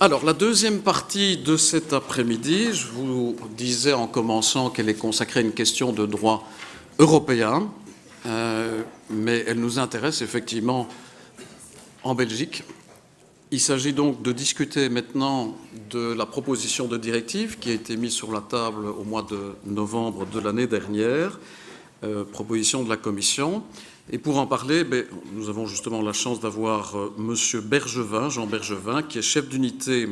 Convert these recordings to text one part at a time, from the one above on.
Alors, la deuxième partie de cet après-midi, je vous disais en commençant qu'elle est consacrée à une question de droit européen, mais elle nous intéresse effectivement en Belgique. Il s'agit donc de discuter maintenant de la proposition de directive qui a été mise sur la table au mois de novembre de l'année dernière, proposition de la Commission. Et pour en parler, nous avons justement la chance d'avoir Monsieur Bergevin, Jean Bergevin, qui est chef d'unité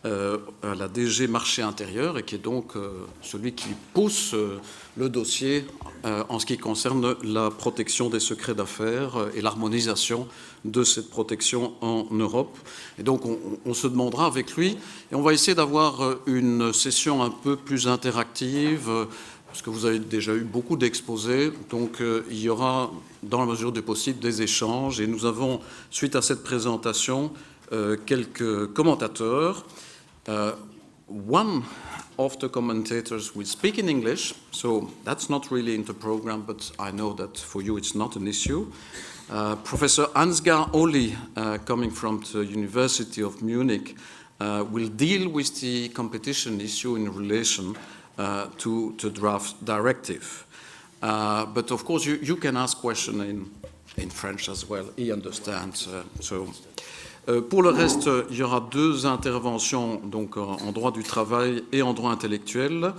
à la DG Marché Intérieur et qui est donc celui qui pousse le dossier en ce qui concerne la protection des secrets d'affaires et l'harmonisation de cette protection en Europe. Et donc on se demandera avec lui, et on va essayer d'avoir une session un peu plus interactive, parce que vous avez déjà eu beaucoup d'exposés, donc il y aura, dans la mesure du possible, des échanges. Et nous avons, suite à cette présentation, quelques commentateurs. One of the commentators will speak in English, so that's not really in the program, but I know that for you it's not an issue. Professor Ansgar Oli, coming from the University of Munich, will deal with the competition issue in relation to the draft directive. But of course you can ask questions in French as well. He understands. Pour le reste, il y aura deux interventions donc, en droit du travail et en droit intellectuel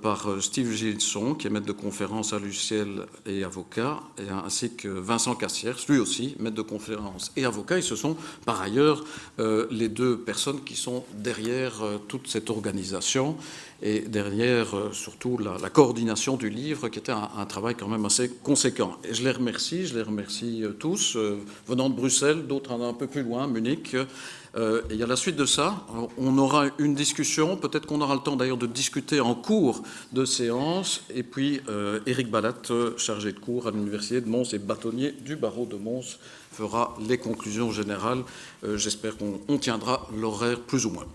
par Steve Gilson, qui est maître de conférence à l'UCL et avocat, ainsi que Vincent Cassières, lui aussi, maître de conférence et avocat. Et ce sont par ailleurs les deux personnes qui sont derrière toute cette organisation et derrière surtout la coordination du livre, qui était un travail quand même assez conséquent. Et je les remercie tous, venant de Bruxelles, d'autres un peu plus loin, Munich. Et il y a la suite de ça, on aura une discussion, peut-être qu'on aura le temps d'ailleurs de discuter en cours de séance, et puis Éric Balat, chargé de cours à l'Université de Mons et bâtonnier du barreau de Mons, fera les conclusions générales. J'espère qu'on tiendra l'horaire plus ou moins.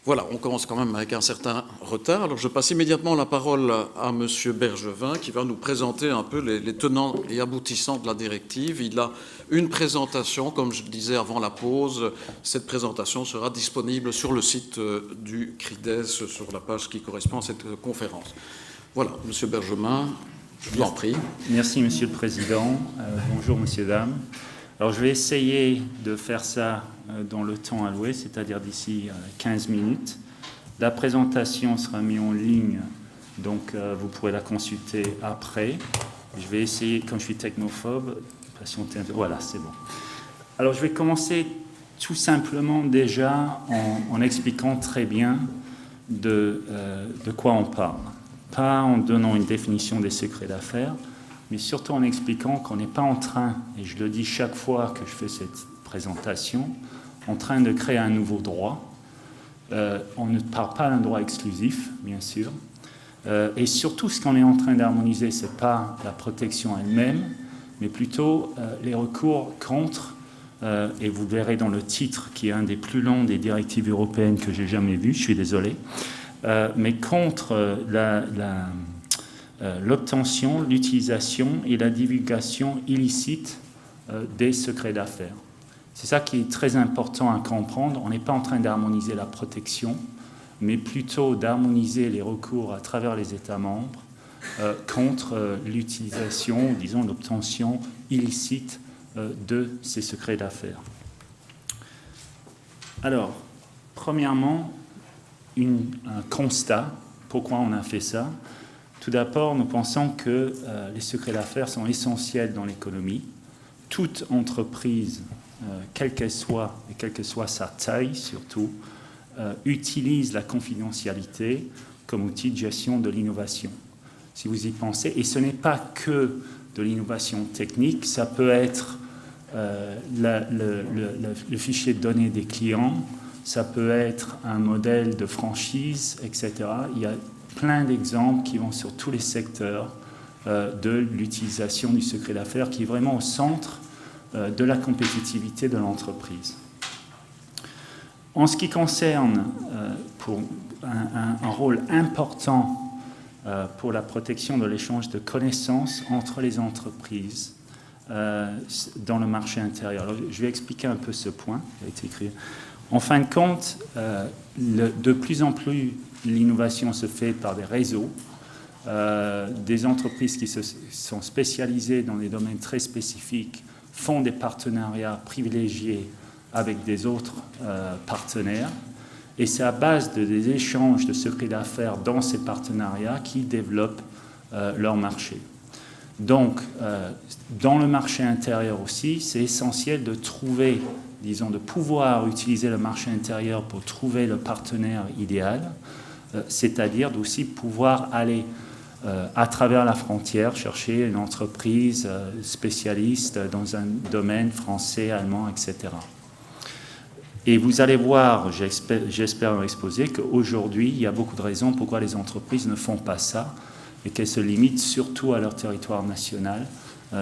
Voilà, on commence quand même avec un certain retard. Alors je passe immédiatement la parole à Monsieur Bergevin qui va nous présenter un peu les tenants et aboutissants de la directive. Il a une présentation, comme je le disais avant la pause. Cette présentation sera disponible sur le site du CRIDES, sur la page qui correspond à cette conférence. Voilà, Monsieur Bergevin, je vous en prie. Merci Monsieur le Président. Bonjour Messieurs, dames. Alors je vais essayer de faire ça dans le temps alloué, c'est-à-dire d'ici 15 minutes. La présentation sera mise en ligne, donc vous pourrez la consulter après. Je vais essayer, comme je suis technophobe, patienter un peu. Voilà, c'est bon. Alors je vais commencer tout simplement déjà en expliquant très bien de quoi on parle. Pas en donnant une définition des secrets d'affaires, mais surtout en expliquant qu'on n'est pas en train, et je le dis chaque fois que je fais cette présentation, en train de créer un nouveau droit. On ne parle pas d'un droit exclusif, bien sûr. Et surtout, ce qu'on est en train d'harmoniser, ce n'est pas la protection elle-même, mais plutôt les recours contre, et vous verrez dans le titre, qui est un des plus longs des directives européennes que j'ai jamais vu, je suis désolé, mais contre l'obtention, l'utilisation et la divulgation illicite des secrets d'affaires. C'est ça qui est très important à comprendre. On n'est pas en train d'harmoniser la protection, mais plutôt d'harmoniser les recours à travers les États membres contre l'utilisation, disons, l'obtention illicite de ces secrets d'affaires. Alors, premièrement, un constat. Pourquoi on a fait ça ? Tout d'abord, nous pensons que les secrets d'affaires sont essentiels dans l'économie. Toute entreprise, quelle qu'elle soit, et quelle que soit sa taille surtout, utilise la confidentialité comme outil de gestion de l'innovation. Si vous y pensez, et ce n'est pas que de l'innovation technique, ça peut être le fichier de données des clients, ça peut être un modèle de franchise, etc. Il y a plein d'exemples qui vont sur tous les secteurs de l'utilisation du secret d'affaires qui est vraiment au centre de la compétitivité de l'entreprise. En ce qui concerne pour un rôle important pour la protection de l'échange de connaissances entre les entreprises dans le marché intérieur. Alors, je vais expliquer un peu ce point qui a été écrit En fin de compte, de plus en plus, l'innovation se fait par des réseaux, des entreprises qui sont spécialisées dans des domaines très spécifiques font des partenariats privilégiés avec des autres partenaires. Et c'est à base des échanges de secrets d'affaires dans ces partenariats qu'ils développent leur marché. Donc, dans le marché intérieur aussi, c'est essentiel de trouver, disons, de pouvoir utiliser le marché intérieur pour trouver le partenaire idéal, c'est-à-dire d'aussi pouvoir aller à travers la frontière chercher une entreprise spécialiste dans un domaine français, allemand, etc. Et vous allez voir, j'espère l'exposer, qu'aujourd'hui, il y a beaucoup de raisons pourquoi les entreprises ne font pas ça et qu'elles se limitent surtout à leur territoire national,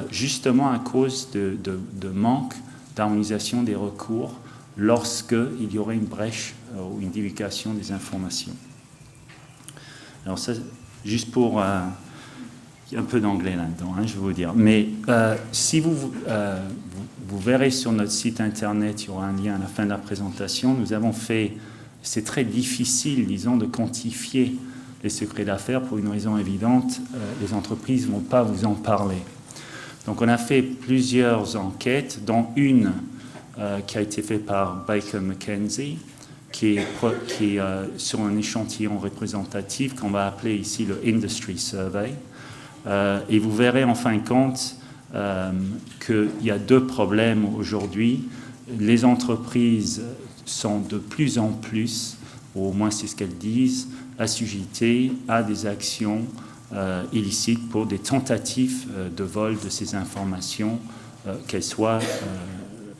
justement à cause de manque d'harmonisation des recours lorsqu'il y aurait une brèche ou une divulgation des informations. Alors ça, juste pour... il y a un peu d'anglais là-dedans, je vais vous dire. Mais si vous verrez sur notre site internet, il y aura un lien à la fin de la présentation, nous avons fait... C'est très difficile, disons, de quantifier les secrets d'affaires pour une raison évidente, les entreprises ne vont pas vous en parler. Donc on a fait plusieurs enquêtes, dont une qui a été faite par Baker McKenzie, qui est sur un échantillon représentatif qu'on va appeler ici le Industry Survey. Et vous verrez en fin de compte qu'il y a deux problèmes aujourd'hui. Les entreprises sont de plus en plus, ou au moins c'est ce qu'elles disent, assujetties à des actions illicites pour des tentatives de vol de ces informations, qu'elles soient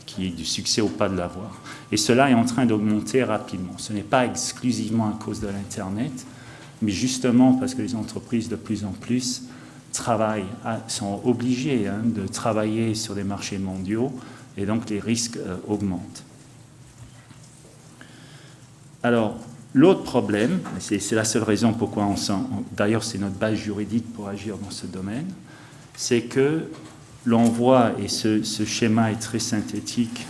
qu'il y ait du succès ou pas de l'avoir. Et cela est en train d'augmenter rapidement. Ce n'est pas exclusivement à cause de l'Internet, mais justement parce que les entreprises de plus en plus sont obligées de travailler sur des marchés mondiaux et donc les risques augmentent. Alors, l'autre problème, c'est la seule raison pourquoi d'ailleurs c'est notre base juridique pour agir dans ce domaine, c'est que l'on voit, et ce schéma est très synthétique,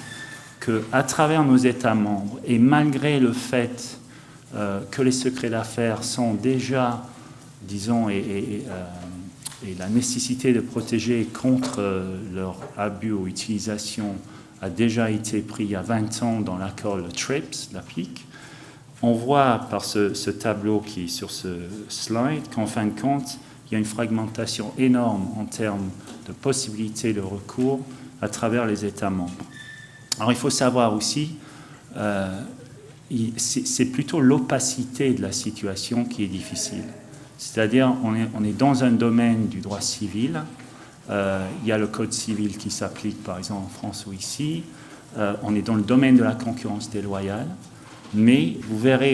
qu'à travers nos États membres, et malgré le fait que les secrets d'affaires sont déjà, disons, et la nécessité de protéger contre leur abus ou utilisation a déjà été pris il y a 20 ans dans l'accord, le TRIPS, l'applique. On voit par ce tableau qui est sur ce slide qu'en fin de compte, il y a une fragmentation énorme en termes de possibilités de recours à travers les États membres. Alors il faut savoir aussi, c'est plutôt l'opacité de la situation qui est difficile. C'est-à-dire on est dans un domaine du droit civil, il y a le code civil qui s'applique par exemple en France ou ici, on est dans le domaine de la concurrence déloyale, mais vous verrez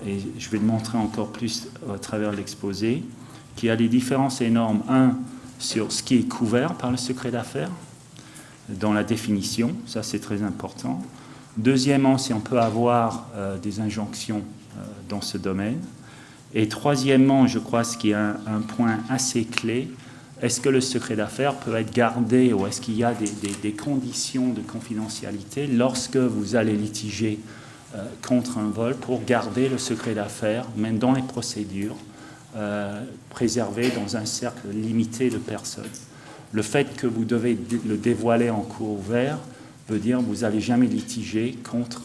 et je vais le montrer encore plus à travers l'exposé, qu'il y a des différences énormes, sur ce qui est couvert par le secret d'affaires, dans la définition, ça c'est très important. Deuxièmement, si on peut avoir des injonctions dans ce domaine. Et troisièmement, je crois, ce qui est un point assez clé, est-ce que le secret d'affaires peut être gardé ou est-ce qu'il y a des conditions de confidentialité lorsque vous allez litiger contre un vol pour garder le secret d'affaires, même dans les procédures, préservé dans un cercle limité de personnes. Le fait que vous devez le dévoiler en cours ouvert veut dire que vous n'allez jamais litiger contre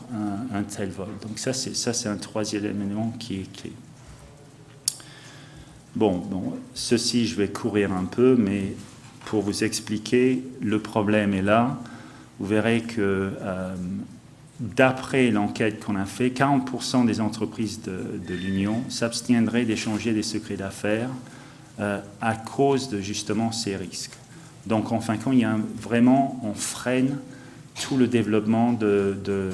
un tel vol. Donc ça, c'est un troisième élément qui est clé. Bon, ceci, je vais courir un peu, mais pour vous expliquer, le problème est là. Vous verrez que d'après l'enquête qu'on a fait, 40% des entreprises de l'Union s'abstiendraient d'échanger des secrets d'affaires à cause de justement ces risques. Donc, en fin de compte, on freine tout le développement de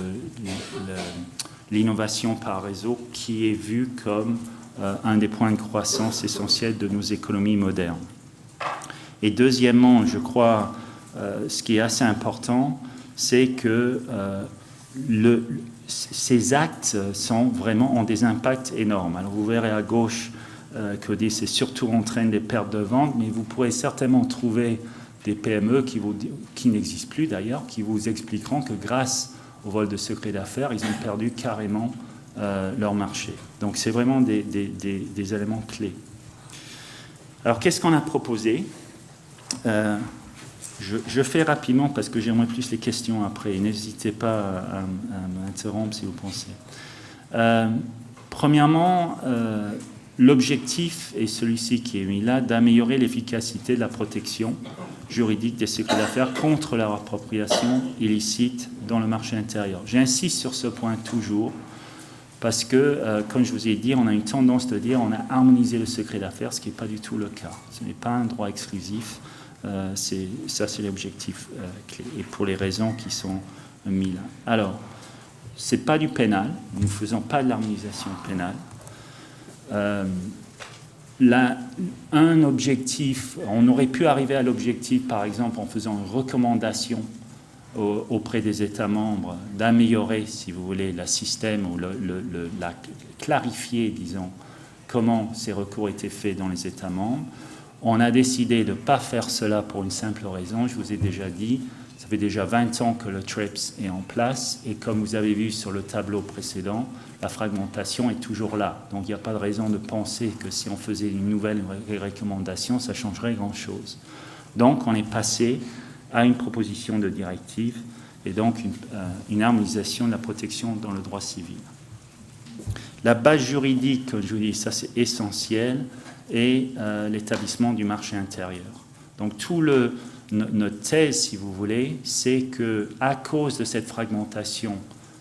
l'innovation par réseau qui est vu comme un des points de croissance essentiels de nos économies modernes. Et deuxièmement, je crois, ce qui est assez important, c'est que ces actes ont des impacts énormes. Alors vous verrez à gauche que c'est surtout entraîne des pertes de vente, mais vous pourrez certainement trouver des PME qui n'existent plus d'ailleurs, qui vous expliqueront que grâce au vol de secret d'affaires, ils ont perdu carrément leur marché. Donc c'est vraiment des éléments clés. Alors qu'est-ce qu'on a proposé ? Je fais rapidement parce que j'aimerais plus les questions après. N'hésitez pas à m'interrompre si vous pensez. Premièrement, l'objectif est celui-ci qui est mis là, d'améliorer l'efficacité de la protection juridique des secrets d'affaires contre leur appropriation illicite dans le marché intérieur. J'insiste sur ce point toujours parce que, comme je vous ai dit, on a une tendance de dire on a harmonisé le secret d'affaires, ce qui n'est pas du tout le cas. Ce n'est pas un droit exclusif. Ça, c'est l'objectif clé, et pour les raisons qui sont mises là. Alors, ce n'est pas du pénal, nous ne faisons pas de l'harmonisation pénale. Un objectif, on aurait pu arriver à l'objectif, par exemple, en faisant une recommandation auprès des États membres d'améliorer, si vous voulez, le système ou clarifier, disons, comment ces recours étaient faits dans les États membres. On a décidé de ne pas faire cela pour une simple raison, je vous ai déjà dit, ça fait déjà 20 ans que le TRIPS est en place et comme vous avez vu sur le tableau précédent, la fragmentation est toujours là. Donc il n'y a pas de raison de penser que si on faisait une nouvelle recommandation, ça changerait grand-chose. Donc on est passé à une proposition de directive et donc une harmonisation de la protection dans le droit civil. La base juridique, comme je vous dis, ça c'est essentiel, et l'établissement du marché intérieur. Donc notre thèse, si vous voulez, c'est qu'à cause de cette fragmentation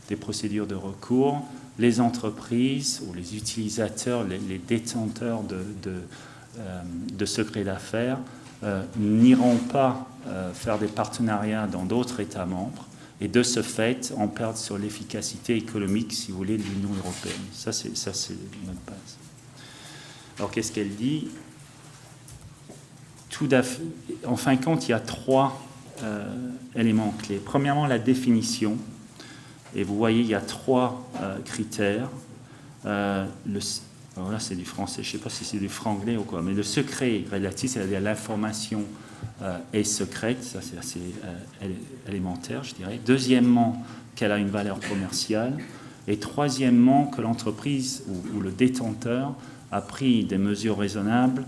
des procédures de recours, les entreprises ou les utilisateurs, les détenteurs de secrets d'affaires n'iront pas faire des partenariats dans d'autres États membres et de ce fait, on perd sur l'efficacité économique, si vous voulez, de l'Union européenne. Ça, c'est notre base. Alors, qu'est-ce qu'elle dit ? En fin de compte, il y a 3 éléments clés. Premièrement, la définition. Et vous voyez, il y a 3 critères. Alors là, c'est du français. Je ne sais pas si c'est du franglais ou quoi. Mais le secret relatif, c'est-à-dire l'information est secrète. Ça, c'est assez élémentaire, je dirais. Deuxièmement, qu'elle a une valeur commerciale. Et troisièmement, que l'entreprise ou le détenteur a pris des mesures raisonnables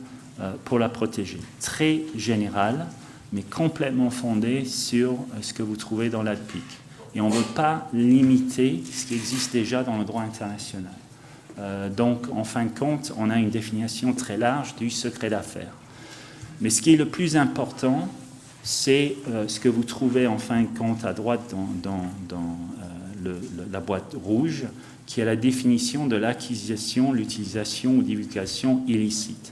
pour la protéger. Très général, mais complètement fondé sur ce que vous trouvez dans l'ADPIC. Et on ne veut pas limiter ce qui existe déjà dans le droit international. Donc, en fin de compte, on a une définition très large du secret d'affaires. Mais ce qui est le plus important, c'est ce que vous trouvez en fin de compte à droite dans la boîte rouge, qui est la définition de l'acquisition, l'utilisation ou divulgation illicite.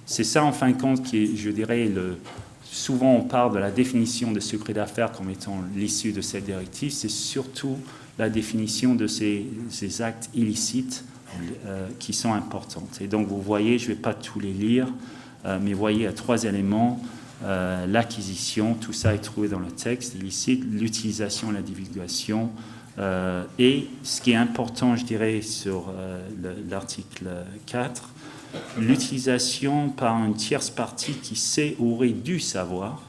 C'est ça, en fin de compte, qui est, je dirais, souvent on parle de la définition de secret d'affaires comme étant l'issue de cette directive, c'est surtout la définition de ces actes illicites qui sont importantes. Et donc, vous voyez, je ne vais pas tous les lire, mais vous voyez, il y a 3 éléments. L'acquisition, tout ça est trouvé dans le texte illicite, l'utilisation, la divulgation, et ce qui est important, je dirais, sur l'article 4, l'utilisation par une tierce partie qui sait ou aurait dû savoir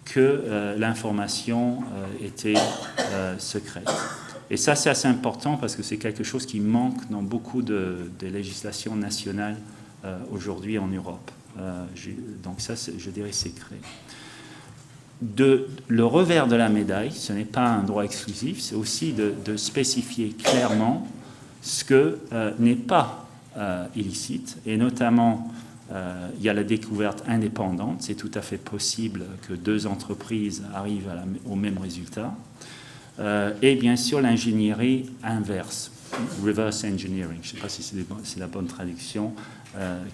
que l'information était secrète. Et ça, c'est assez important parce que c'est quelque chose qui manque dans beaucoup de législations nationales aujourd'hui en Europe. Donc ça, je dirais, c'est créé. Le revers de la médaille, ce n'est pas un droit exclusif, c'est aussi de spécifier clairement ce que n'est pas illicite, et notamment il y a la découverte indépendante, c'est tout à fait possible que 2 entreprises arrivent au même résultat, et bien sûr l'ingénierie inverse, reverse engineering, je ne sais pas si c'est la bonne traduction,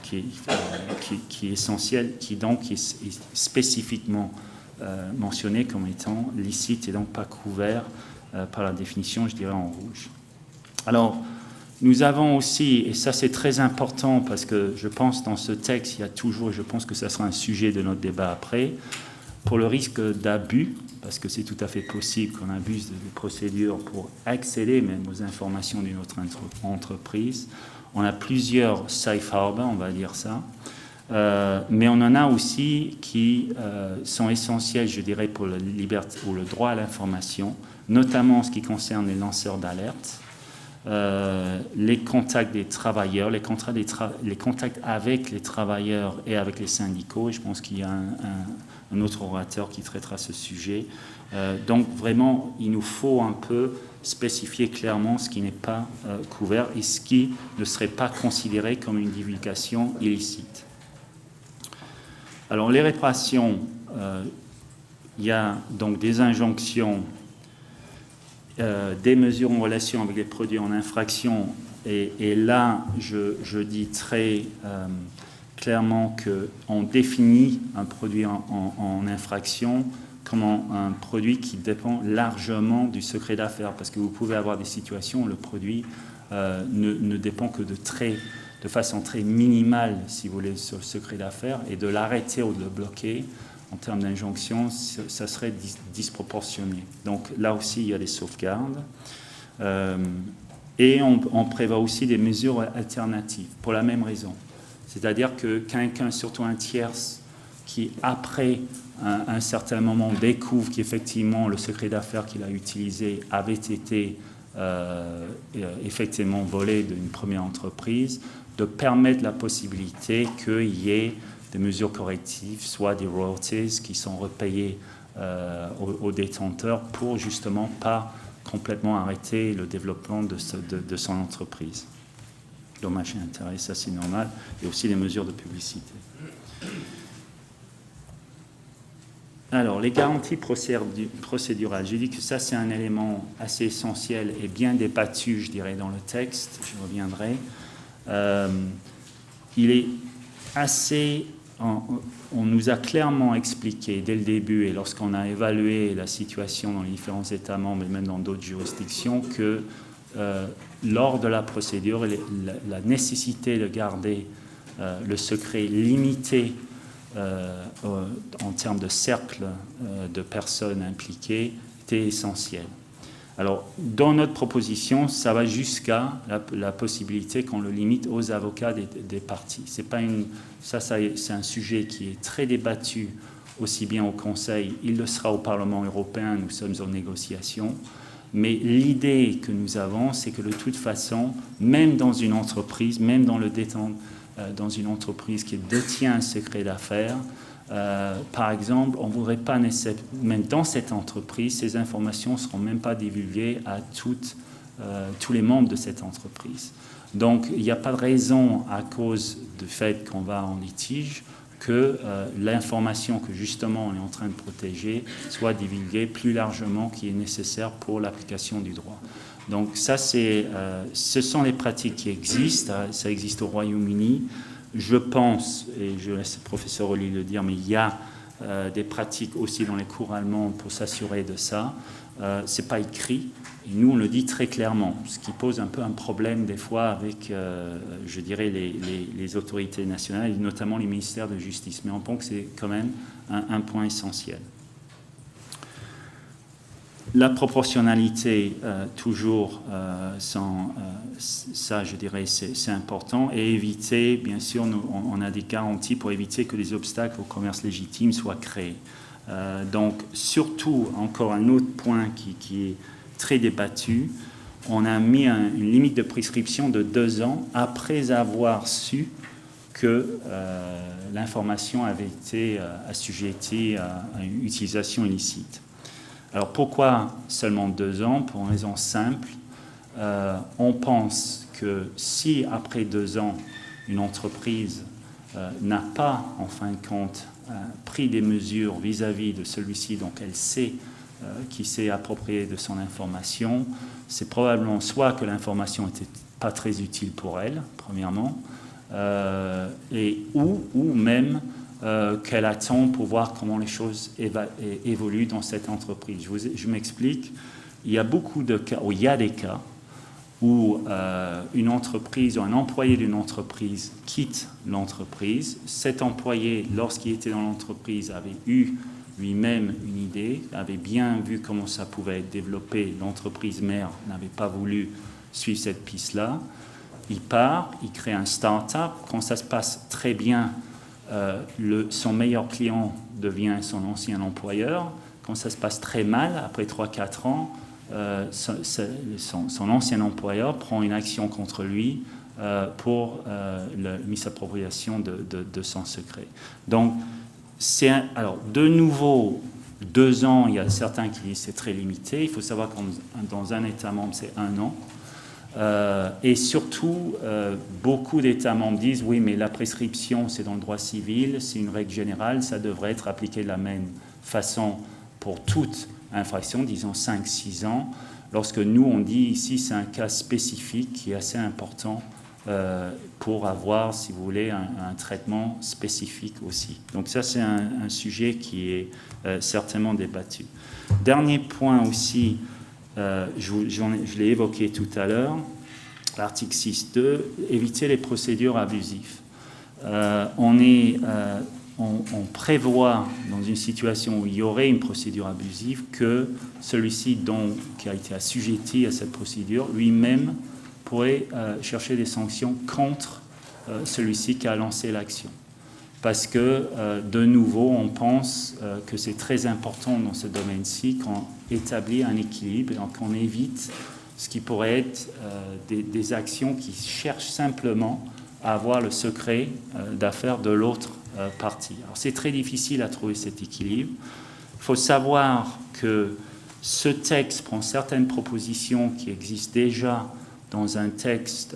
qui est essentielle, qui donc est spécifiquement mentionné comme étant licite et donc pas couvert par la définition, je dirais, en rouge. Alors, nous avons aussi, et ça c'est très important parce que je pense dans ce texte, il y a toujours, et je pense que ça sera un sujet de notre débat après, pour le risque d'abus, parce que c'est tout à fait possible qu'on abuse des procédures pour accéder même aux informations d'une autre entreprise. On a plusieurs safe harbors, on va dire ça. Mais on en a aussi qui sont essentiels, je dirais, pour la liberté ou le droit à l'information, notamment en ce qui concerne les lanceurs d'alerte, les contacts des travailleurs, les contacts avec les travailleurs et avec les syndicats. Et je pense qu'il y a un autre orateur qui traitera ce sujet. Donc vraiment, il nous faut un peu spécifier clairement ce qui n'est pas couvert et ce qui ne serait pas considéré comme une divulgation illicite. Alors les réparations, il y a donc des injonctions, des mesures en relation avec les produits en infraction, et là je dis très clairement qu'on définit un produit en infraction comme un produit qui dépend largement du secret d'affaires, parce que vous pouvez avoir des situations où le produit ne dépend que de façon très minimale, si vous voulez, sur le secret d'affaires, et de l'arrêter ou de le bloquer, en termes d'injonction, ça serait disproportionné. Donc là aussi, il y a des sauvegardes. Et on prévoit aussi des mesures alternatives, pour la même raison. C'est-à-dire que quelqu'un, surtout un tierce, qui après un certain moment découvre qu'effectivement le secret d'affaires qu'il a utilisé avait été effectivement volé d'une première entreprise, de permettre la possibilité qu'il y ait des mesures correctives, soit des royalties qui sont repayées aux détenteurs pour justement pas complètement arrêter le développement de son entreprise. Dommage et intérêt, ça c'est normal, et aussi les mesures de publicité. Alors, les garanties procédurales, j'ai dit que ça c'est un élément assez essentiel et bien débattu, je dirais, dans le texte, je reviendrai. Il est assez... On nous a clairement expliqué dès le début et lorsqu'on a évalué la situation dans les différents États membres et même dans d'autres juridictions que lors de la procédure, la nécessité de garder le secret limité en termes de cercle de personnes impliquées était essentielle. Alors, dans notre proposition, ça va jusqu'à la possibilité qu'on le limite aux avocats des parties. C'est un sujet qui est très débattu, aussi bien au Conseil, il le sera au Parlement européen, nous sommes en négociation. Mais l'idée que nous avons, c'est que de toute façon, même dans une entreprise, même dans dans une entreprise qui détient un secret d'affaires, par exemple, on ne voudrait pas nécessairement, même dans cette entreprise, ces informations ne seront même pas divulguées à tous les membres de cette entreprise. Donc, il n'y a pas de raison, à cause du fait qu'on va en litige, que l'information que justement on est en train de protéger soit divulguée plus largement qu'il est nécessaire pour l'application du droit. Donc ça, ce sont les pratiques qui existent, ça existe au Royaume-Uni. Je pense, et je laisse le professeur Oli le dire, mais il y a des pratiques aussi dans les cours allemands pour s'assurer de ça. Ce n'est pas écrit, et nous on le dit très clairement, ce qui pose un peu un problème des fois avec, je dirais, les autorités nationales, et notamment les ministères de justice. Mais on pense que c'est quand même un point essentiel. La proportionnalité, toujours, ça je dirais c'est important, et éviter, bien sûr, on a des garanties pour éviter que les obstacles au commerce légitime soient créés. Donc surtout, encore un autre point qui est très débattu, on a mis une limite de prescription de 2 ans après avoir su que l'information avait été assujettie à une utilisation illicite. Alors pourquoi seulement 2 ans? Pour une raison simple. On pense que si après 2 ans, une entreprise n'a pas, en fin de compte, pris des mesures vis-à-vis de celui-ci, donc elle sait qu'il s'est approprié de son information, c'est probablement soit que l'information n'était pas très utile pour elle, premièrement, ou même qu'elle attend pour voir comment les choses évoluent dans cette entreprise. Je m'explique. Il y a beaucoup de cas, ou il y a des cas où une entreprise ou un employé d'une entreprise quitte l'entreprise. Cet employé, lorsqu'il était dans l'entreprise, avait eu lui-même une idée, avait bien vu comment ça pouvait être développé. L'entreprise mère n'avait pas voulu suivre cette piste-là. Il part, il crée un start-up. Quand ça se passe très bien, son meilleur client devient son ancien employeur. Quand ça se passe très mal, après 3-4 ans, son ancien employeur prend une action contre lui pour la misappropriation de son secret. Donc, alors, de nouveau, 2 ans, il y a certains qui disent que c'est très limité. Il faut savoir que dans un État membre, c'est 1 an. Et surtout, beaucoup d'États membres disent oui, mais la prescription, c'est dans le droit civil, c'est une règle générale, ça devrait être appliqué de la même façon pour toute infraction, disons 5-6 ans, lorsque nous, on dit ici, c'est un cas spécifique qui est assez important pour avoir, si vous voulez, un traitement spécifique aussi. Donc ça, c'est un sujet qui est certainement débattu. Dernier point aussi, je l'ai évoqué tout à l'heure, l'article 6.2, éviter les procédures abusives. On prévoit, dans une situation où il y aurait une procédure abusive, que celui-ci qui a été assujetti à cette procédure, lui-même pourrait chercher des sanctions contre celui-ci qui a lancé l'action. Parce que, de nouveau, on pense que c'est très important dans ce domaine-ci qu'on établit un équilibre et qu'on évite ce qui pourrait être des actions qui cherchent simplement à avoir le secret d'affaires de l'autre partie. Alors, c'est très difficile à trouver cet équilibre. Il faut savoir que ce texte prend certaines propositions qui existent déjà dans un texte,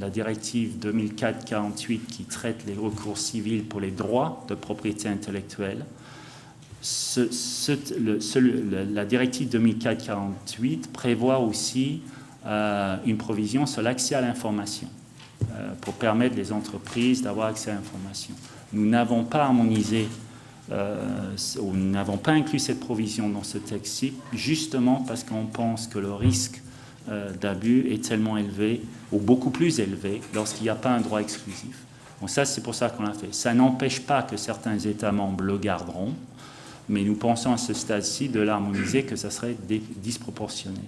la directive 2004-48 qui traite les recours civils pour les droits de propriété intellectuelle. La directive 2004-48 prévoit aussi une provision sur l'accès à l'information pour permettre les entreprises d'avoir accès à l'information. Nous n'avons pas harmonisé, ou nous n'avons pas inclus cette provision dans ce texte-ci, justement parce qu'on pense que le risque d'abus est tellement élevé, ou beaucoup plus élevé, lorsqu'il n'y a pas un droit exclusif. Donc ça, c'est pour ça qu'on l'a fait. Ça n'empêche pas que certains États membres le garderont, mais nous pensons à ce stade-ci de l'harmoniser que ça serait disproportionné.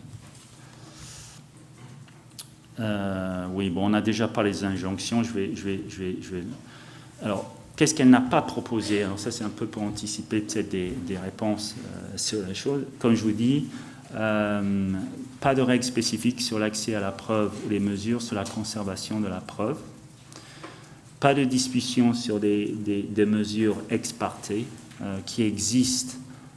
Oui, bon, on a déjà parlé des injonctions. Alors, qu'est-ce qu'elle n'a pas proposé? Alors ça, c'est un peu pour anticiper peut-être des réponses sur la chose. Comme je vous dis, pas de règles spécifiques sur l'accès à la preuve ou les mesures sur la conservation de la preuve. Pas de discussion sur des mesures ex parte qui existent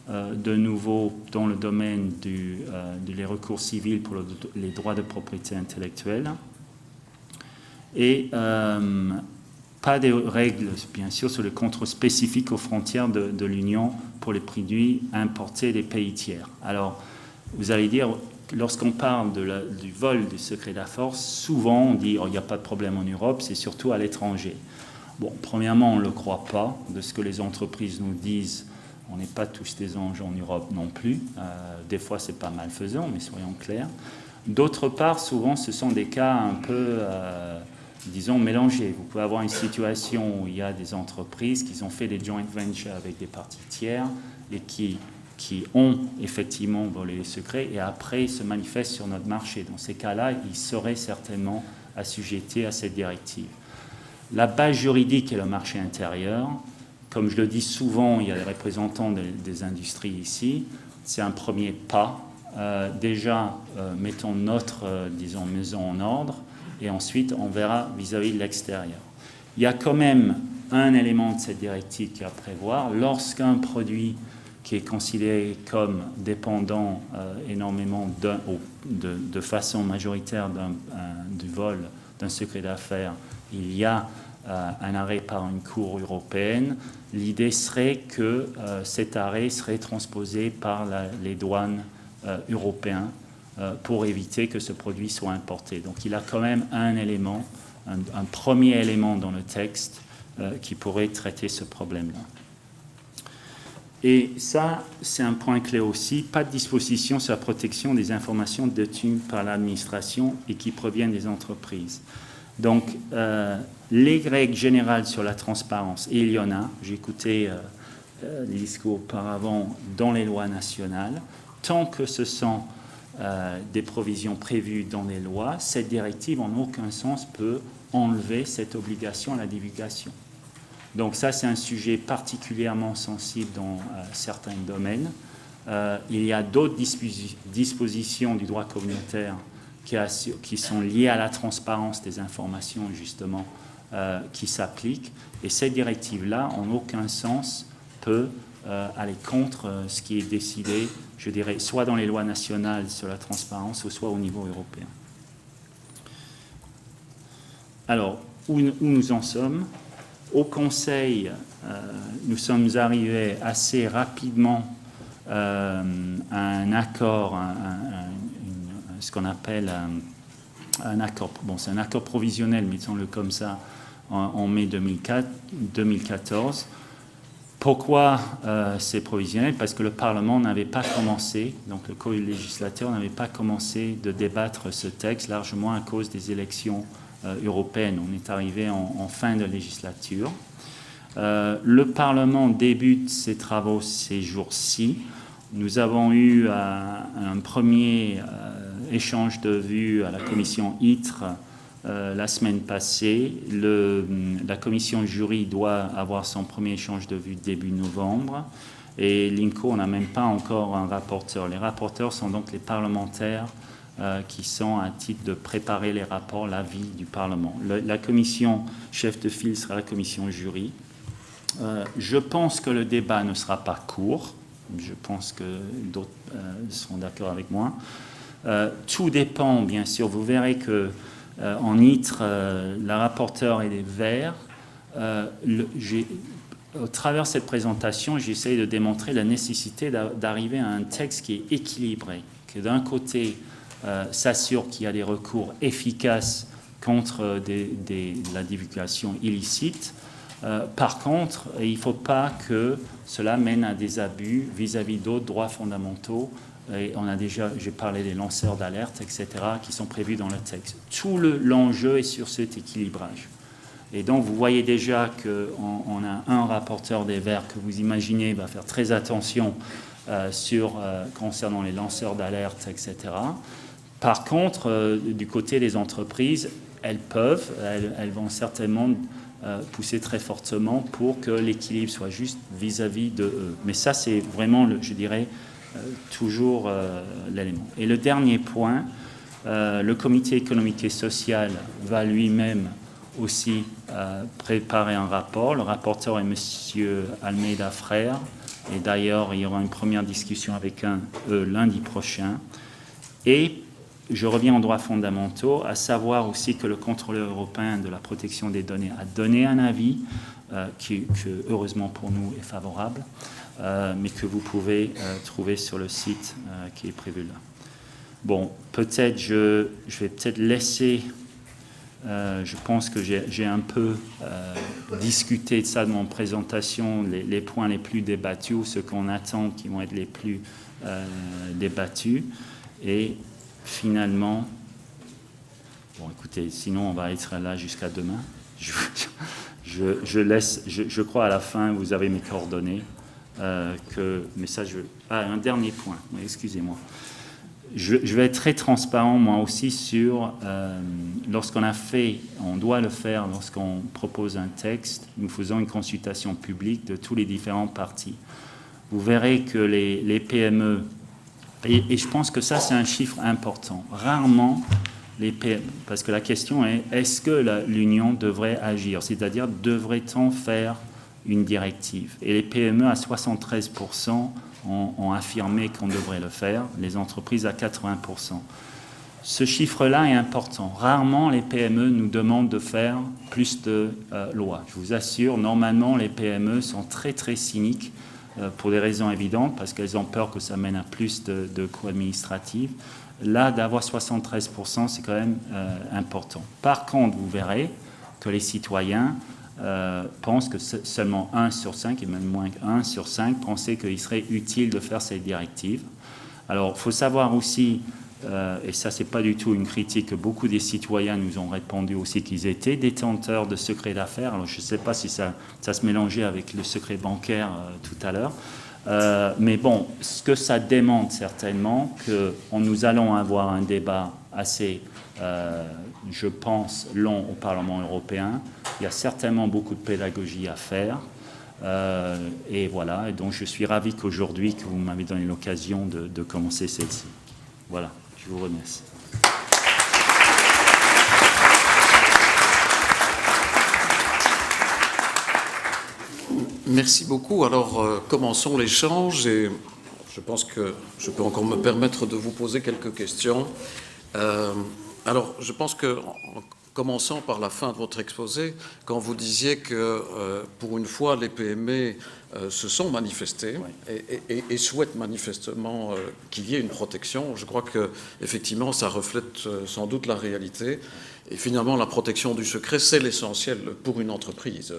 de nouveau dans le domaine des recours civils pour les droits de propriété intellectuelle. Et pas de règles, bien sûr, sur le contrôle spécifique aux frontières de l'Union pour les produits importés des pays tiers. Alors, vous allez dire, lorsqu'on parle du vol du secret d'affaires, souvent on dit il n'y a pas de problème en Europe, c'est surtout à l'étranger. Bon, premièrement, on ne le croit pas. De ce que les entreprises nous disent, on n'est pas tous des anges en Europe non plus. Des fois, c'est pas malfaisant, mais soyons clairs. D'autre part, souvent, ce sont des cas un peu, disons, mélangés. Vous pouvez avoir une situation où il y a des entreprises qui ont fait des joint ventures avec des parties tiers et qui ont effectivement volé les secrets et après se manifestent sur notre marché. Dans ces cas-là, ils seraient certainement assujettis à cette directive. La base juridique est le marché intérieur. Comme je le dis souvent, il y a des représentants des industries ici. C'est un premier pas. Déjà, mettons notre, disons, maison en ordre et ensuite, on verra vis-à-vis de l'extérieur. Il y a quand même un élément de cette directive qui est à prévoir. Lorsqu'un produit qui est considéré comme dépendant énormément de façon majoritaire du vol d'un secret d'affaires, il y a un arrêt par une cour européenne. L'idée serait que cet arrêt serait transposé par les douanes européennes pour éviter que ce produit soit importé. Donc il y a quand même un élément, un premier élément dans le texte qui pourrait traiter ce problème-là. Et ça, c'est un point clé aussi, pas de disposition sur la protection des informations détenues par l'administration et qui proviennent des entreprises. Donc, les règles générales sur la transparence, et il y en a, j'ai écouté les discours auparavant dans les lois nationales, tant que ce sont des provisions prévues dans les lois, cette directive en aucun sens peut enlever cette obligation à la divulgation. Donc ça, c'est un sujet particulièrement sensible dans certains domaines. Il y a d'autres dispositions du droit communautaire qui sont liées à la transparence des informations, justement, qui s'appliquent. Et cette directive-là, en aucun sens, peut aller contre ce qui est décidé, je dirais, soit dans les lois nationales sur la transparence, ou soit au niveau européen. Alors, où nous en sommes? Au Conseil, nous sommes arrivés assez rapidement à un accord, ce qu'on appelle un accord, bon, c'est un accord provisionnel, mettons-le comme ça, en mai 2014. Pourquoi c'est provisionnel? Parce que le Parlement n'avait pas commencé, donc le co-législateur n'avait pas commencé de débattre ce texte, largement à cause des élections européennes. On est arrivé en fin de législature. Le Parlement débute ses travaux ces jours-ci. Nous avons eu un premier échange de vues à la commission ITRE la semaine passée. La commission jury doit avoir son premier échange de vues début novembre. Et l'INCO, on n'a même pas encore un rapporteur. Les rapporteurs sont donc les parlementaires qui sont à titre de préparer les rapports, l'avis du Parlement. La commission chef de file sera la commission jury. Je pense que le débat ne sera pas court. Je pense que d'autres seront d'accord avec moi. Tout dépend, bien sûr. Vous verrez que en ITRE, la rapporteure est des Verts. Au travers de cette présentation, j'essaie de démontrer la nécessité d'arriver à un texte qui est équilibré, que d'un côté s'assure qu'il y a des recours efficaces contre la divulgation illicite. Par contre, il ne faut pas que cela mène à des abus vis-à-vis d'autres droits fondamentaux. Et j'ai parlé des lanceurs d'alerte, etc., qui sont prévus dans le texte. Tout l'enjeu est sur cet équilibrage. Et donc, vous voyez déjà qu'on a un rapporteur des Verts que vous imaginez va faire très attention concernant les lanceurs d'alerte, etc. Par contre, du côté des entreprises, elles vont certainement pousser très fortement pour que l'équilibre soit juste vis-à-vis de eux. Mais ça, c'est vraiment, je dirais, toujours l'élément. Et le dernier point, le comité économique et social va lui-même aussi préparer un rapport. Le rapporteur est M. Almeida Frère. Et d'ailleurs, il y aura une première discussion avec eux lundi prochain. Et je reviens aux droits fondamentaux, à savoir aussi que le contrôleur européen de la protection des données a donné un avis qui, heureusement pour nous, est favorable, mais que vous pouvez trouver sur le site qui est prévu là. Bon, peut-être je vais peut-être laisser... je pense que j'ai un peu discuté de ça dans mon présentation, les points les plus débattus, ou ceux qu'on attend qui vont être les plus débattus. Et finalement, bon, écoutez, sinon on va être là jusqu'à demain. Je crois à la fin, vous avez mes coordonnées. Mais ça, un dernier point, excusez-moi. Je vais être très transparent, moi aussi, sur on doit le faire lorsqu'on propose un texte, nous faisons une consultation publique de tous les différents partis. Vous verrez que les PME, et je pense que ça, c'est un chiffre important, rarement les PME, parce que la question est, est-ce que l'Union devrait agir, c'est-à-dire, devrait-on faire une directive? Et les PME, à 73%, ont affirmé qu'on devrait le faire, les entreprises à 80%. Ce chiffre-là est important. Rarement, les PME nous demandent de faire plus de lois. Je vous assure, normalement, les PME sont très, très cyniques pour des raisons évidentes, parce qu'elles ont peur que ça mène à plus de coûts administratifs. Là, d'avoir 73%, c'est quand même important. Par contre, vous verrez que les citoyens pensent que seulement 1 sur 5, et même moins qu'1 sur 5, pensaient qu'il serait utile de faire cette directive. Alors, il faut savoir aussi, et ça, c'est pas du tout une critique, que beaucoup des citoyens nous ont répondu aussi qu'ils étaient détenteurs de secrets d'affaires. Alors, je ne sais pas si ça se mélangeait avec le secret bancaire tout à l'heure. Mais bon, ce que ça démontre certainement, que nous allons avoir un débat assez, je pense, long au Parlement européen, Il y a certainement beaucoup de pédagogie à faire. Et voilà, et donc je suis ravi qu'aujourd'hui que vous m'avez donné l'occasion de commencer celle-ci. Voilà, je vous remercie. Merci beaucoup. Alors, commençons l'échange et je pense que je peux encore me permettre de vous poser quelques questions. Alors, je pense que, en commençant par la fin de votre exposé, quand vous disiez que, pour une fois, les PME se sont manifestés et souhaitent manifestement qu'il y ait une protection, je crois qu'effectivement, ça reflète sans doute la réalité. Et finalement, la protection du secret, c'est l'essentiel pour une entreprise.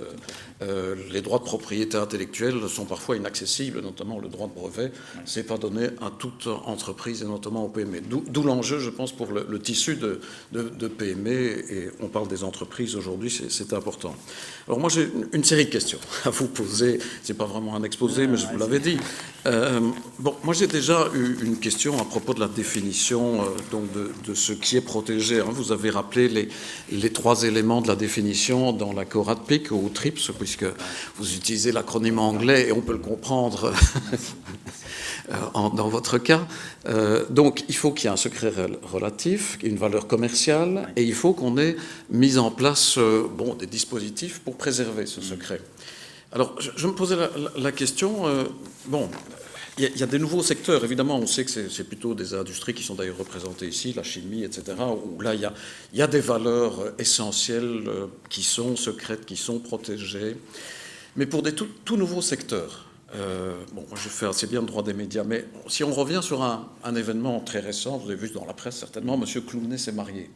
Les droits de propriété intellectuelle sont parfois inaccessibles, notamment le droit de brevet. Ce n'est pas donné à toute entreprise, et notamment aux PME. D'où l'enjeu, je pense, pour le tissu de PME, et on parle des entreprises aujourd'hui, c'est important. Alors moi, j'ai une série de questions à vous poser. Ce n'est pas vraiment un exposé, mais je vous l'avais dit. Bon, moi, j'ai déjà eu une question à propos de la définition donc de ce qui est protégé. Vous avez rappelé les 3 éléments de la définition dans l'accord ADPIC ou TRIPS, puisque vous utilisez l'acronyme anglais et on peut le comprendre dans votre cas. Donc, il faut qu'il y ait un secret relatif, une valeur commerciale, et il faut qu'on ait mis en place des dispositifs pour préserver ce secret. Alors, je me posais la question, il y a des nouveaux secteurs, évidemment, on sait que c'est plutôt des industries qui sont d'ailleurs représentées ici, la chimie, etc., où là, il y a des valeurs essentielles qui sont secrètes, qui sont protégées. Mais pour des tout nouveaux secteurs, moi je fais assez bien le droit des médias, mais si on revient sur un événement très récent, vous avez vu dans la presse certainement, M. Clooney s'est marié.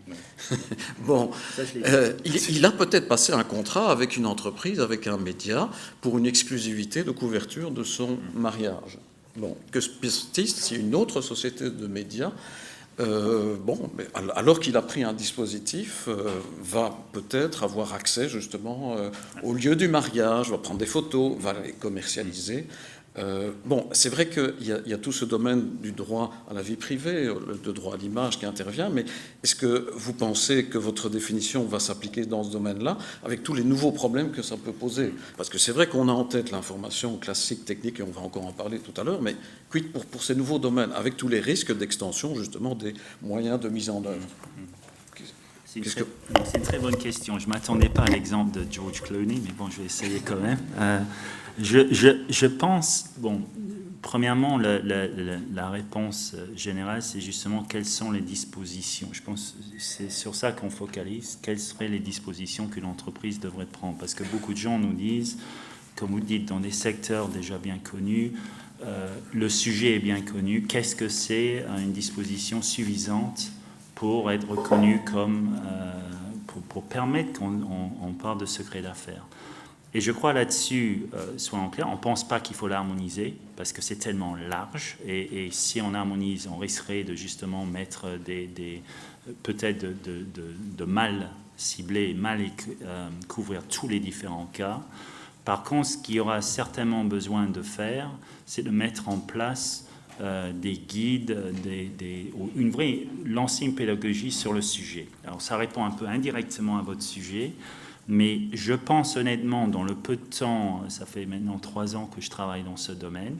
Il a peut-être passé un contrat avec une entreprise, avec un média, pour une exclusivité de couverture de son mariage. Que se passe-t-il si une autre société de médias, alors qu'il a pris un dispositif, va peut-être avoir accès justement au lieu du mariage, va prendre des photos, va les commercialiser. C'est vrai qu'il y a tout ce domaine du droit à la vie privée, le droit à l'image qui intervient, mais est-ce que vous pensez que votre définition va s'appliquer dans ce domaine-là, avec tous les nouveaux problèmes que ça peut poser? Parce que c'est vrai qu'on a en tête l'information classique, technique, et on va encore en parler tout à l'heure, mais quid pour ces nouveaux domaines, avec tous les risques d'extension, justement, des moyens de mise en œuvre? C'est une très bonne question. Je ne m'attendais pas à l'exemple de George Clooney, mais bon, je vais essayer quand même. Je pense, premièrement, la réponse générale, c'est justement quelles sont les dispositions. Je pense que c'est sur ça qu'on focalise. Quelles seraient les dispositions qu'une entreprise devrait prendre? Parce que beaucoup de gens nous disent, comme vous dites, dans des secteurs déjà bien connus, le sujet est bien connu. Qu'est-ce que c'est une disposition suffisante pour être reconnu comme, pour permettre qu'on parle de secret d'affaires? Et je crois là-dessus, soyons clairs, on ne pense pas qu'il faut l'harmoniser parce que c'est tellement large. Et si on harmonise, on risquerait de justement mettre peut-être de mal cibler, mal couvrir tous les différents cas. Par contre, ce qu'il y aura certainement besoin de faire, c'est de mettre en place des guides, une vraie lancer une pédagogie sur le sujet. Alors ça répond un peu indirectement à votre sujet. Mais je pense honnêtement, dans le peu de temps, ça fait maintenant 3 ans que je travaille dans ce domaine,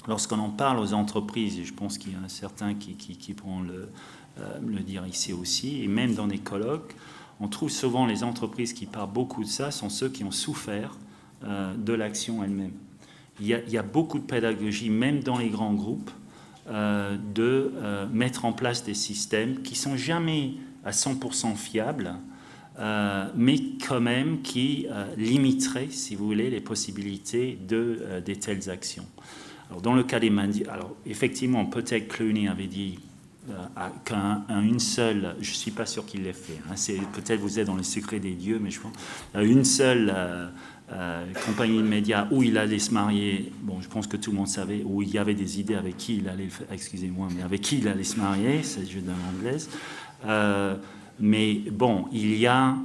lorsqu'on en parle aux entreprises, et je pense qu'il y en a certains qui pourront le dire ici aussi, et même dans des colloques, on trouve souvent les entreprises qui parlent beaucoup de ça sont ceux qui ont souffert de l'action elle-même. Il y a beaucoup de pédagogie, même dans les grands groupes, de mettre en place des systèmes qui ne sont jamais à 100% fiables, mais quand même qui limiterait, si vous voulez, les possibilités des telles actions. Alors, dans le cas des mandiers, alors effectivement, peut-être Clooney avait dit qu'une seule, je ne suis pas sûr qu'il l'ait fait, peut-être vous êtes dans le secret des dieux, mais je pense une seule compagnie de médias où il allait se marier, je pense que tout le monde savait, où il y avait des idées avec qui il allait, mais avec qui il allait se marier, c'est le jeu de l'anglaise. Mais il y a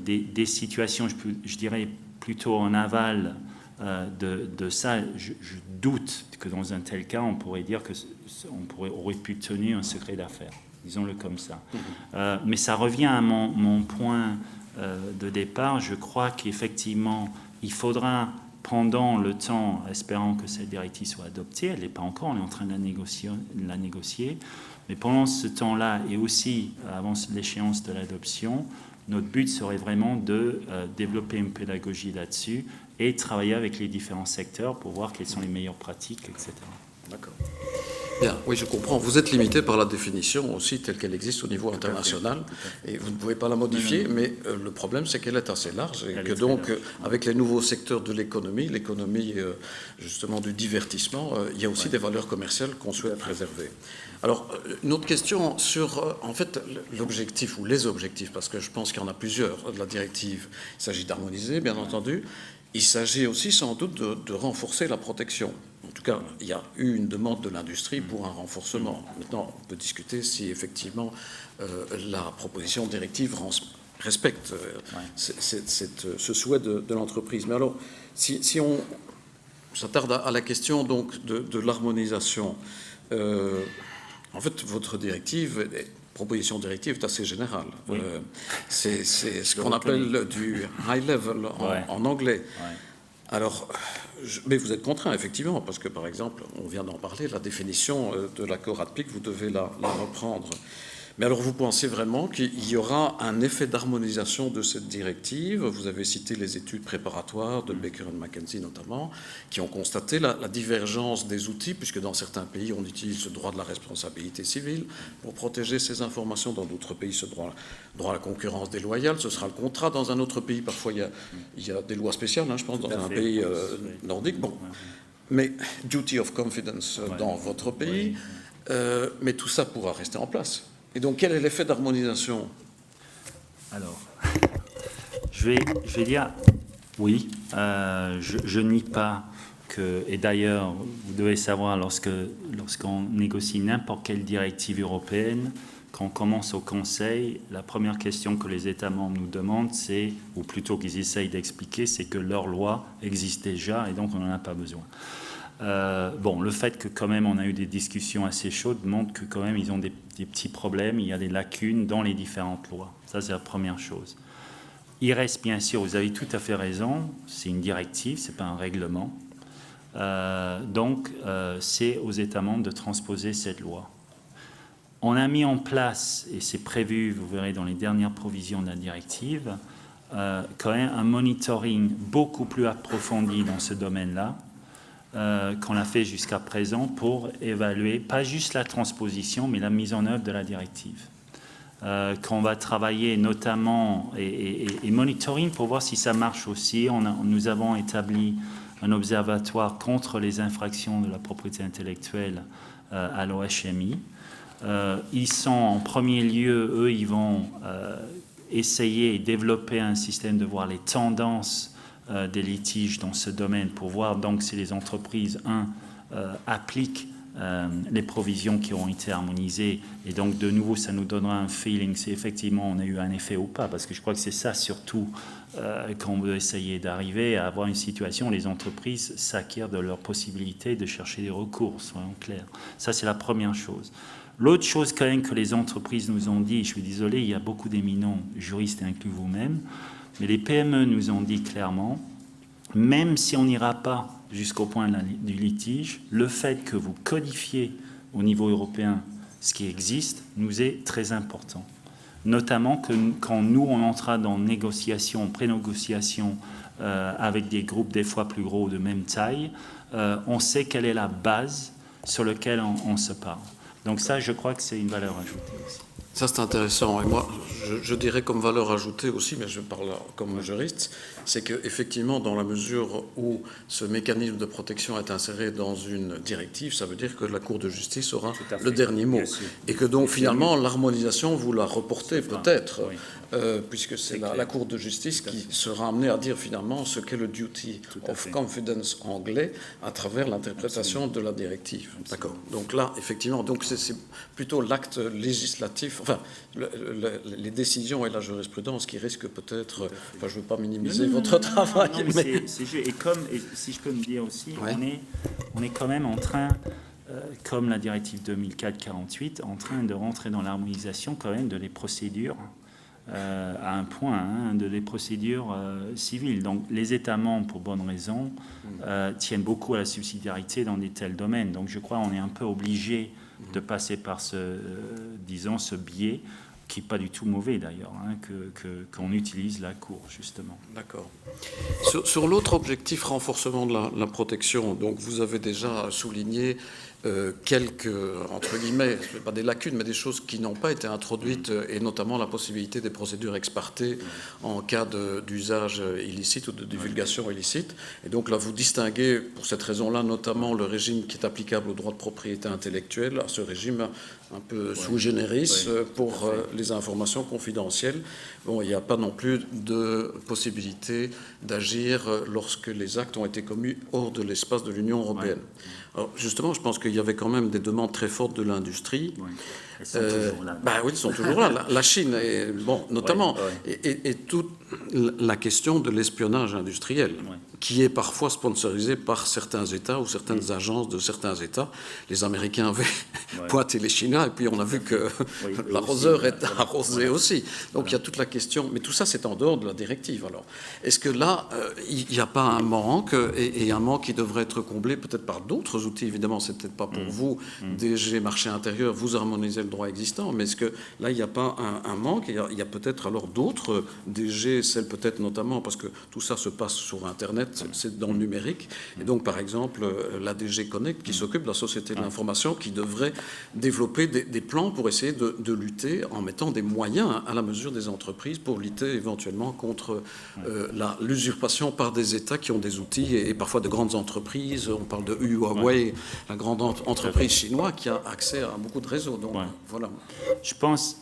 des situations, je dirais plutôt en aval de ça. Je doute que dans un tel cas, on pourrait dire qu'on aurait pu tenir un secret d'affaires. Disons-le comme ça. Mais ça revient à mon point de départ, je crois qu'effectivement, il faudra, pendant le temps, espérant que cette directive soit adoptée, elle n'est pas encore, on est en train de la négocier, mais pendant ce temps-là, et aussi avant l'échéance de l'adoption, notre but serait vraiment de développer une pédagogie là-dessus et travailler avec les différents secteurs pour voir quelles sont les meilleures pratiques, etc. D'accord. Bien, oui, je comprends. Vous êtes limité par la définition aussi telle qu'elle existe au niveau international et vous ne pouvez pas la modifier, mais le problème c'est qu'elle est assez large et que donc avec les nouveaux secteurs de l'économie justement du divertissement, il y a aussi des valeurs commerciales qu'on souhaite préserver. Alors, une autre question sur, en fait, l'objectif ou les objectifs, parce que je pense qu'il y en a plusieurs de la directive. Il s'agit d'harmoniser, bien entendu. Il s'agit aussi sans doute de renforcer la protection. En tout cas, il y a eu une demande de l'industrie pour un renforcement. Maintenant, on peut discuter si effectivement la proposition de directive respecte ce souhait de l'entreprise. Mais alors, si on s'attarde à la question donc de l'harmonisation, en fait, votre proposition de directive est assez générale. Oui. C'est ce qu'on appelle du high level en anglais. Ouais. Alors, mais vous êtes contraint, effectivement, parce que, par exemple, on vient d'en parler, la définition de l'accord ADPIC, vous devez la reprendre. Mais alors, vous pensez vraiment qu'il y aura un effet d'harmonisation de cette directive? Vous avez cité les études préparatoires de Baker & McKenzie, notamment, qui ont constaté la divergence des outils, puisque dans certains pays, on utilise le droit de la responsabilité civile pour protéger ces informations. Dans d'autres pays, ce droit à la concurrence déloyale, ce sera le contrat. Dans un autre pays, parfois, il y a des lois spéciales, je pense, dans un pays nordique. Bon. Mais duty of confidence dans votre pays, mais tout ça pourra rester en place. Et donc, quel est l'effet d'harmonisation? Alors, je vais dire oui. Je nie pas que, et d'ailleurs, vous devez savoir, lorsqu'on négocie n'importe quelle directive européenne, quand on commence au Conseil, la première question que les États membres nous demandent, c'est, ou plutôt qu'ils essayent d'expliquer, c'est que leur loi existe déjà et donc on n'en a pas besoin. Le fait que quand même on a eu des discussions assez chaudes montre que quand même ils ont des petits problèmes, il y a des lacunes dans les différentes lois. Ça, c'est la première chose. Il reste bien sûr, vous avez tout à fait raison, c'est une directive, c'est pas un règlement. Donc c'est aux États membres de transposer cette loi. On a mis en place, et c'est prévu, vous verrez dans les dernières provisions de la directive, quand même un monitoring beaucoup plus approfondi dans ce domaine-là, qu'on a fait jusqu'à présent pour évaluer, pas juste la transposition, mais la mise en œuvre de la directive. Qu'on va travailler notamment et monitoring pour voir si ça marche aussi. Nous avons établi un observatoire contre les infractions de la propriété intellectuelle à l'OHMI. Ils sont en premier lieu, eux, ils vont essayer et développer un système de voir les tendances des litiges dans ce domaine pour voir donc si les entreprises, appliquent les provisions qui ont été harmonisées. Et donc, de nouveau, ça nous donnera un feeling si effectivement on a eu un effet ou pas, parce que je crois que c'est ça surtout qu'on veut essayer d'arriver à avoir une situation où les entreprises s'acquièrent de leur possibilité de chercher des recours, soyons clairs. Ça, c'est la première chose. L'autre chose quand même que les entreprises nous ont dit, je suis désolé, il y a beaucoup d'éminents juristes, inclus vous-même, mais les PME nous ont dit clairement, même si on n'ira pas jusqu'au point du litige, le fait que vous codifiez au niveau européen ce qui existe nous est très important. Notamment que quand nous, on entrera dans négociation, pré-négociation avec des groupes des fois plus gros de même taille, on sait quelle est la base sur laquelle on se parle. Donc ça, je crois que c'est une valeur ajoutée aussi. Ça, c'est intéressant. Et moi, je dirais comme valeur ajoutée aussi, mais je parle comme juriste, c'est qu'effectivement, dans la mesure où ce mécanisme de protection est inséré dans une directive, ça veut dire que la Cour de justice aura le dernier mot. Et que donc, finalement, l'harmonisation, vous la reportez peut-être, puisque c'est la Cour de justice qui sera amenée à dire finalement ce qu'est le duty of confidence anglais à travers l'interprétation de la directive. D'accord. Donc là, effectivement, donc c'est plutôt l'acte législatif, enfin, les décisions et la jurisprudence qui risquent peut-être, enfin, je ne veux pas minimiser votre travail. Mais si je peux me dire aussi, on est quand même en train, comme la directive 2004-48, en train de rentrer dans l'harmonisation quand même de les procédures à un point de les procédures civiles. Donc les États membres, pour bonne raison, tiennent beaucoup à la subsidiarité dans des tels domaines. Donc je crois qu'on est un peu obligé de passer par ce biais, qui n'est pas du tout mauvais d'ailleurs, qu'on utilise la Cour, justement. D'accord. Sur l'autre objectif, renforcement de la protection, donc vous avez déjà souligné quelques, entre guillemets, pas des lacunes, mais des choses qui n'ont pas été introduites, et notamment la possibilité des procédures ex parte en cas d'usage illicite ou de divulgation illicite. Et donc là, vous distinguez, pour cette raison-là, notamment le régime qui est applicable au droit de propriété intellectuelle, à ce régime un peu sui generis pour les informations confidentielles. Bon, il n'y a pas non plus de possibilité d'agir lorsque les actes ont été commis hors de l'espace de l'Union européenne. Alors, justement, je pense qu'il y avait quand même des demandes très fortes de l'industrie. Elles sont toujours là. Oui, elles sont toujours là. La Chine, notamment, et toute la question de l'espionnage industriel, qui est parfois sponsorisé par certains États ou certaines agences de certains États. Les Américains avaient pointé les Chinois, et puis on a vu que l'arroseur est arrosé aussi. Donc il y a toute la question, mais tout ça c'est en dehors de la directive. Alors, est-ce que là, il n'y a pas un manque, et un manque qui devrait être comblé peut-être par d'autres outils? Évidemment, c'est peut-être pas pour vous, DG Marché Intérieur, vous harmonisez le droit existant, mais est-ce que là, il n'y a pas un manque? Il y a peut-être alors d'autres DG, celles peut-être notamment, parce que tout ça se passe sur Internet, c'est dans le numérique, et donc par exemple la DG Connect qui s'occupe de la société de l'information, qui devrait développer des plans pour essayer de lutter en mettant des moyens à la mesure des entreprises pour lutter éventuellement contre l'usurpation par des États qui ont des outils, et parfois de grandes entreprises. On parle de Huawei, la grande entreprise chinoise qui a accès à beaucoup de réseaux. Donc voilà. Je pense,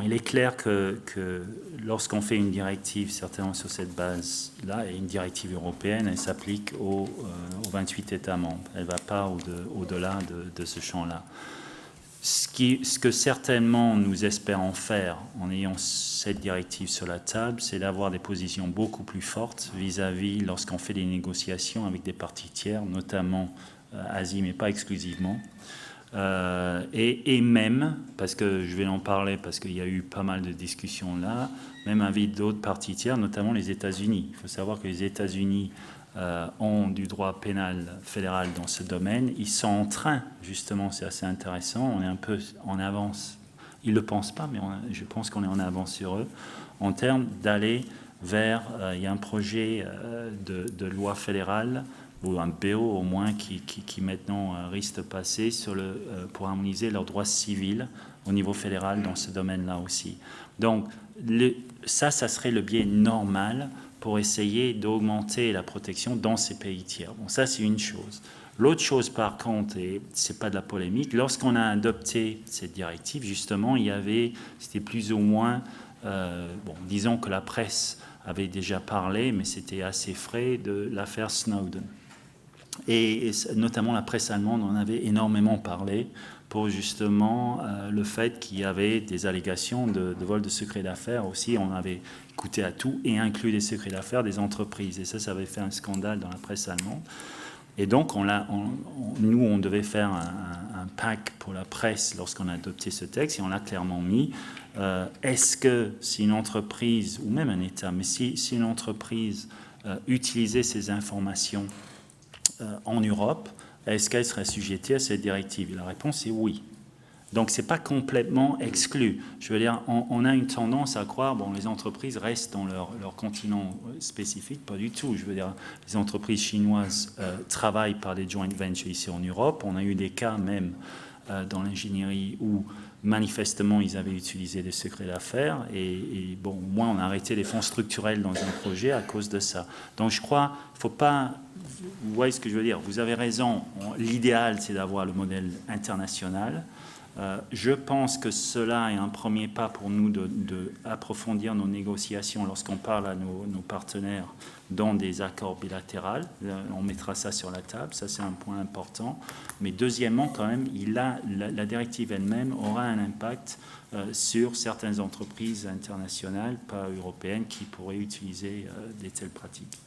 il est clair que lorsqu'on fait une directive, certainement sur cette base-là, et une directive européenne, elle s'applique aux 28 États membres. Elle ne va pas au-delà de ce champ-là. Ce que certainement nous espérons faire en ayant cette directive sur la table, c'est d'avoir des positions beaucoup plus fortes vis-à-vis lorsqu'on fait des négociations avec des parties tiers, notamment Asie, mais pas exclusivement. Et même, parce que je vais en parler, parce qu'il y a eu pas mal de discussions là, même avec d'autres parties tiers, notamment les États-Unis. Il faut savoir que les États-Unis ont du droit pénal fédéral dans ce domaine. Ils sont en train, justement, c'est assez intéressant, on est un peu en avance. Ils ne le pensent pas, mais je pense qu'on est en avance sur eux, en termes d'aller vers, il y a un projet de loi fédérale, ou un BO au moins, qui maintenant risque de passer pour harmoniser leurs droits civils au niveau fédéral dans ce domaine-là aussi. Donc ça serait le biais normal pour essayer d'augmenter la protection dans ces pays tiers. Bon, ça c'est une chose. L'autre chose par contre, et ce n'est pas de la polémique, lorsqu'on a adopté cette directive, justement, c'était plus ou moins, disons que la presse avait déjà parlé, mais c'était assez frais, de l'affaire Snowden. Et notamment la presse allemande en avait énormément parlé pour justement le fait qu'il y avait des allégations de vol de secrets d'affaires aussi. On avait écouté à tout et inclus les secrets d'affaires des entreprises. Et ça avait fait un scandale dans la presse allemande. Et donc, nous, on devait faire un pack pour la presse lorsqu'on a adopté ce texte, et on l'a clairement mis. Est-ce que si une entreprise, ou même un État, mais si une entreprise utilisait ces informations en Europe, est-ce qu'elle serait assujettie à cette directive? La réponse est oui. Donc, ce n'est pas complètement exclu. Je veux dire, on a une tendance à croire, les entreprises restent dans leur continent spécifique. Pas du tout. Je veux dire, les entreprises chinoises travaillent par des joint ventures ici en Europe. On a eu des cas même dans l'ingénierie où, manifestement, ils avaient utilisé des secrets d'affaires. Et au moins, on a arrêté les fonds structurels dans un projet à cause de ça. Donc, je crois qu'il ne faut pas... Vous voyez ce que je veux dire? Vous avez raison. L'idéal, c'est d'avoir le modèle international. Je pense que cela est un premier pas pour nous d'approfondir nos négociations lorsqu'on parle à nos partenaires dans des accords bilatéraux. On mettra ça sur la table, ça c'est un point important. Mais deuxièmement, quand même, la directive elle-même aura un impact sur certaines entreprises internationales, pas européennes, qui pourraient utiliser des telles pratiques.